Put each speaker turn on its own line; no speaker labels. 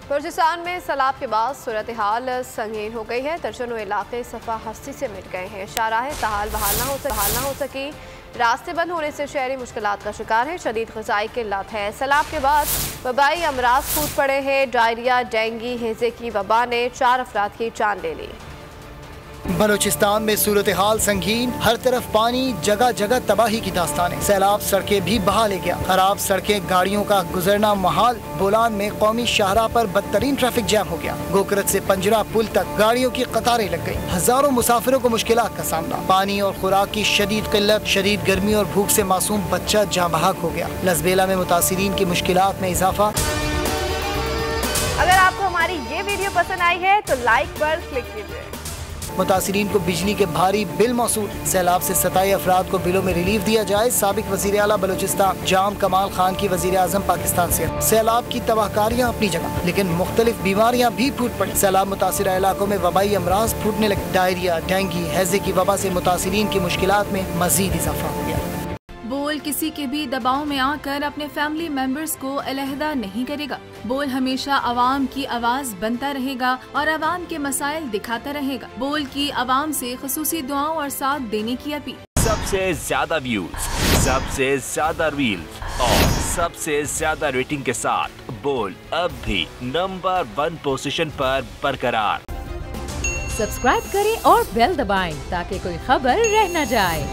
بلوچستان میں سیلاب کے بعد صورتحال سنگین ہو گئی ہے۔ درجنوں علاقے صفحہ ہستی سے مٹ گئے ہیں۔ شاہراہیں تحال بحال نہ ہو سکی، راستے بند ہونے سے شہری مشکلات کا شکار ہیں۔ شدید غذائی قلت ہے۔ سیلاب کے بعد وبائی امراض پھوٹ پڑے ہیں۔ ڈائریا، ڈینگی، ہیضے کی وبا نے 4 افراد کی جان لے لی۔
بلوچستان میں صورتحال سنگین، ہر طرف پانی، جگہ جگہ تباہی کی داستانیں۔ سیلاب سڑکیں بھی بہا لے گیا، خراب سڑکیں، گاڑیوں کا گزرنا محال۔ بولان میں قومی شاہراہ پر بدترین ٹریفک جام ہو گیا۔ گوکرت سے پنجرہ پل تک گاڑیوں کی قطاریں لگ گئی۔ ہزاروں مسافروں کو مشکلات کا سامنا۔ پانی اور خوراک کی شدید قلت، شدید گرمی اور بھوک سے معصوم بچہ جاں بحق ہو گیا۔ لسبیلا میں متاثرین کی مشکلات میں اضافہ۔
اگر آپ کو ہماری یہ ویڈیو پسند آئی ہے تو لائک پر کلک کیجیے۔
متاثرین کو بجلی کے بھاری بل موصول۔ سیلاب سے 27 افراد کو بلوں میں ریلیف دیا جائے۔ سابق وزیر اعلیٰ بلوچستان جام کمال خان کی وزیر اعظم پاکستان سے۔ سیلاب کی تباہ کاریاں اپنی جگہ، لیکن مختلف بیماریاں بھی پھوٹ پڑی۔ سیلاب متاثرہ علاقوں میں وبائی امراض پھوٹنے لگے۔ ڈائریا، ڈینگی، ہیضے کی وبا سے متاثرین کی مشکلات میں مزید اضافہ ہو گیا۔
بول کسی کے بھی دباؤ میں آ کر اپنے فیملی ممبرز کو علیحدہ نہیں کرے گا۔ بول ہمیشہ عوام کی آواز بنتا رہے گا اور عوام کے مسائل دکھاتا رہے گا۔ بول کی عوام سے خصوصی دعاؤں اور ساتھ دینے کی اپیل۔
سب سے زیادہ ویوز، سب سے زیادہ ریلز اور سب سے زیادہ ریٹنگ کے ساتھ بول اب بھی نمبر 1 پوزیشن پر برقرار۔
سبسکرائب کریں اور بیل دبائیں تاکہ کوئی خبر رہ نہ جائے۔